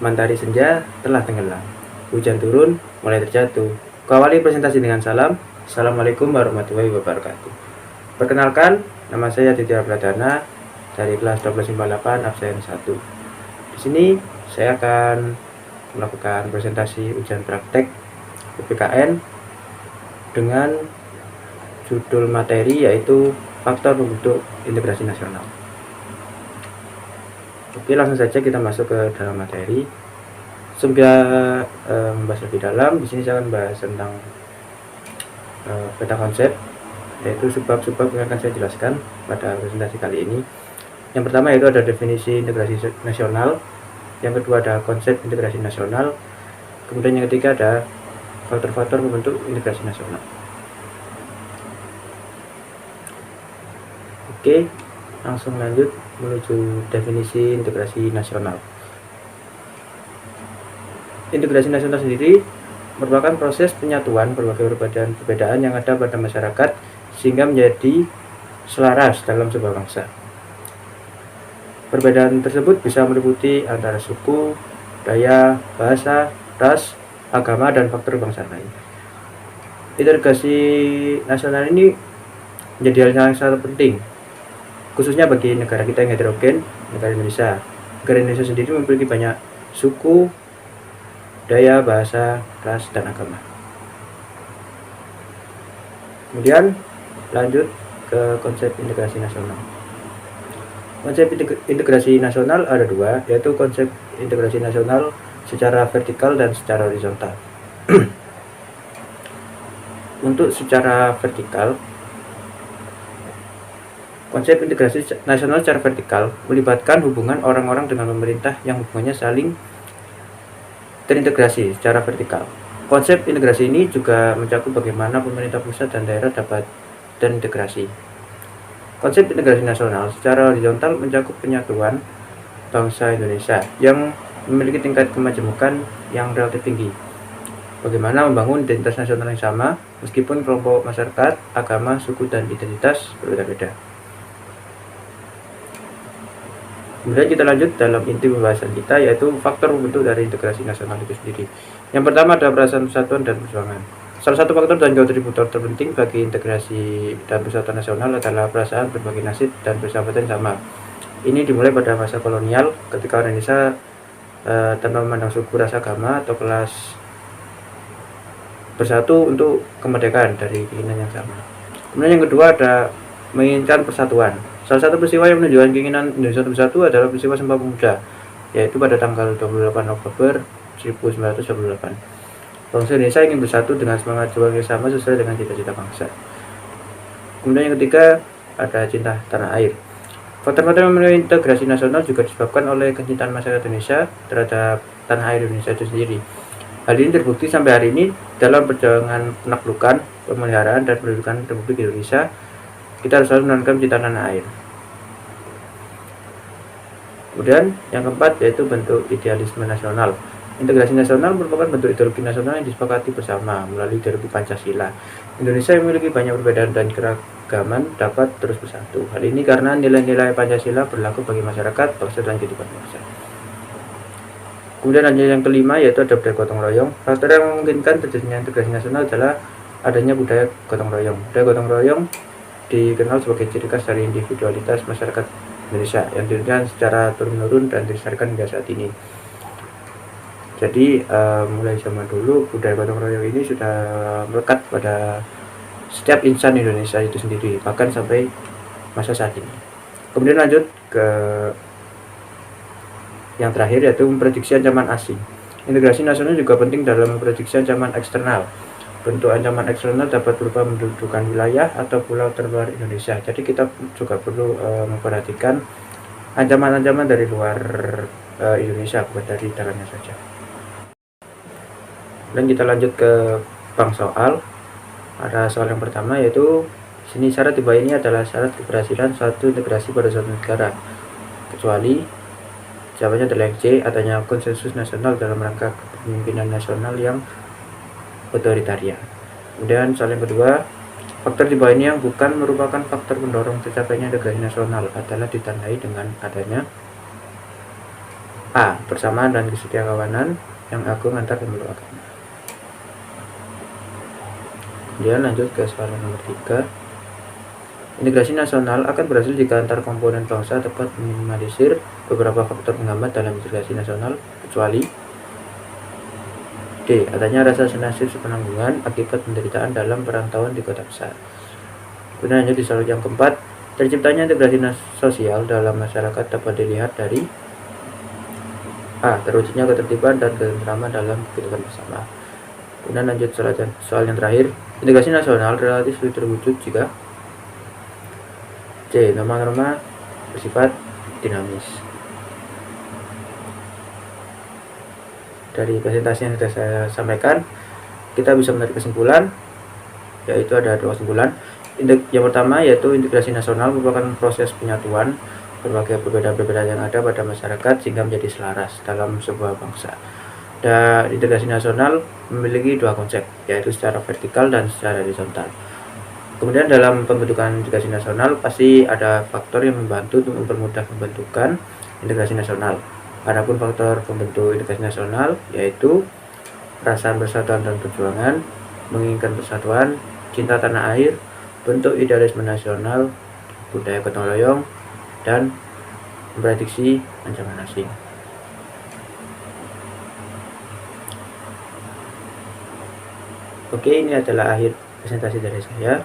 Mentari senja telah tenggelam, hujan turun mulai terjatuh. Kuawali presentasi dengan salam. Assalamualaikum warahmatullahi wabarakatuh. Perkenalkan, nama saya Aditya Pradana dari kelas 1258 absen 1. Di sini saya akan melakukan presentasi ujian praktek PPKN dengan judul materi yaitu faktor pembentuk integrasi nasional. Oke, langsung saja kita masuk ke dalam materi. Sebelum membahas lebih dalam, di sini saya akan bahas tentang peta konsep, yaitu subbab-subbab yang akan saya jelaskan pada presentasi kali ini. Yang pertama yaitu ada definisi integrasi nasional, yang kedua ada konsep integrasi nasional, kemudian yang ketiga ada faktor-faktor pembentuk integrasi nasional. Oke, langsung lanjut menuju definisi integrasi nasional. Integrasi nasional sendiri merupakan proses penyatuan berbagai perbedaan yang ada pada masyarakat sehingga menjadi selaras dalam sebuah bangsa. Perbedaan tersebut bisa meliputi antara suku, budaya, bahasa, ras, agama, dan faktor bangsa lain. Integrasi nasional ini menjadi hal yang sangat penting, khususnya bagi negara kita yang heterogen, negara Indonesia. Negara Indonesia sendiri memiliki banyak suku, budaya, bahasa, ras, dan agama. Kemudian lanjut ke konsep integrasi nasional. Konsep integrasi nasional ada dua, yaitu konsep integrasi nasional secara vertikal dan secara horizontal. Untuk secara vertikal, konsep integrasi nasional secara vertikal melibatkan hubungan orang-orang dengan pemerintah yang hubungannya saling terintegrasi secara vertikal. Konsep integrasi ini juga mencakup bagaimana pemerintah pusat dan daerah dapat terintegrasi. Konsep integrasi nasional secara horizontal mencakup penyatuan bangsa Indonesia yang memiliki tingkat kemajemukan yang relatif tinggi. Bagaimana membangun identitas nasional yang sama meskipun kelompok masyarakat, agama, suku, dan identitas berbeda-beda. Kemudian kita lanjut dalam inti pembahasan kita, yaitu faktor pembentuk dari integrasi nasional itu sendiri. Yang pertama ada perasaan persatuan dan perjuangan. Salah satu faktor dan kontributor terpenting bagi integrasi dan persatuan nasional adalah perasaan berbagi nasib dan persahabatan sama. Ini dimulai pada masa kolonial ketika orang Indonesia tanpa memandang suku, ras, agama, atau kelas bersatu untuk kemerdekaan dari keinginan yang sama. Kemudian yang kedua ada menginginkan persatuan. Salah satu peristiwa yang menunjukkan keinginan Indonesia untuk bersatu adalah peristiwa Sumpah Pemuda, yaitu pada tanggal 28 Oktober 1928. Bangsa Indonesia ingin bersatu dengan semangat juang yang sama sesuai dengan cita-cita bangsa. Kemudian yang ketiga ada cinta tanah air. Faktor-faktor yang integrasi nasional juga disebabkan oleh kecintaan masyarakat Indonesia terhadap tanah air Indonesia itu sendiri. Hal ini terbukti sampai hari ini dalam perjuangan penaklukan, pemeliharaan, dan pendudukan Republik Indonesia. Kita harus selalu menanamkan cinta tanah air. Kemudian yang keempat yaitu bentuk idealisme nasional. Integrasi nasional merupakan bentuk ideologi nasional yang disepakati bersama melalui ideologi Pancasila. Indonesia yang memiliki banyak perbedaan dan keragaman dapat terus bersatu. Hal ini karena nilai-nilai Pancasila berlaku bagi masyarakat, bangsa, dan kehidupan bangsa. Kemudian lanjut yang kelima yaitu ada budaya gotong royong. Faktor yang memungkinkan terjadinya integrasi nasional adalah adanya budaya gotong royong. Budaya gotong royong dikenal sebagai ciri khas dari individualitas masyarakat Indonesia yang diberikan secara turun-menurun dan dilestarikan hingga saat ini. Jadi mulai zaman dulu budaya gotong royong ini sudah melekat pada setiap insan Indonesia itu sendiri, bahkan sampai masa saat ini. Kemudian lanjut ke yang terakhir yaitu memprediksi ancaman asing. Integrasi nasional juga penting dalam memprediksi ancaman eksternal. Bentuk ancaman eksternal dapat berupa mendudukan wilayah atau pulau terluar Indonesia. Jadi kita juga perlu memperhatikan ancaman-ancaman dari luar Indonesia, bukan dari dalamnya saja. Dan kita lanjut ke bank soal. Ada soal yang pertama yaitu sini syarat di bawah ini adalah syarat keberhasilan suatu integrasi pada suatu negara, kecuali jawabannya adalah C, adanya konsensus nasional dalam rangka kepemimpinan nasional yang otoritarian. Kemudian soal yang kedua, faktor di bawah ini yang bukan merupakan faktor pendorong tercapainya integrasi nasional adalah ditandai dengan adanya A. Persamaan dan kesetiakawanan yang agung antar pemeluk agama. Kemudian lanjut ke soal nomor 3. Integrasi nasional akan berhasil jika antar komponen bangsa dapat meminimalisir beberapa faktor penghambat dalam integrasi nasional, kecuali D. Adanya rasa senasib sepenanggungan akibat penderitaan dalam perantauan di kota besar. Kemudian lanjut di soal yang keempat. Terciptanya integrasi sosial dalam masyarakat dapat dilihat dari A. Terwujudnya ketertiban dan ketentraman dalam kehidupan bersama. Kemudian lanjut soal yang terakhir. Integrasi nasional relatif sulit terwujud jika C. Norma-norma bersifat dinamis. Dari presentasi yang sudah saya sampaikan, kita bisa menarik kesimpulan, yaitu ada 2 kesimpulan. Yang pertama yaitu integrasi nasional merupakan proses penyatuan berbagai perbedaan-perbedaan yang ada pada masyarakat sehingga menjadi selaras dalam sebuah bangsa. Dan integrasi nasional memiliki 2 konsep, yaitu secara vertikal dan secara horizontal. Kemudian dalam pembentukan integrasi nasional pasti ada faktor yang membantu untuk mempermudah pembentukan integrasi nasional. Adapun faktor pembentuk integrasi nasional yaitu perasaan persatuan dan perjuangan, menginginkan persatuan, cinta tanah air, bentuk idealisme nasional, budaya gotong royong, dan memprediksi ancaman asing. Oke, ini adalah akhir presentasi dari saya.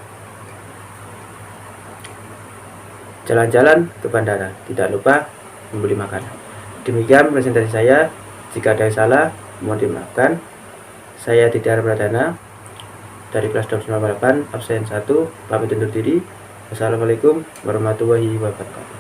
Jalan-jalan ke bandara, tidak lupa membeli makanan. Demikian presentasi saya. Jika ada yang salah, mohon dimaafkan. Saya Didar Pradana dari kelas 298 absen 1, pamit undur diri. Wassalamualaikum warahmatullahi wabarakatuh.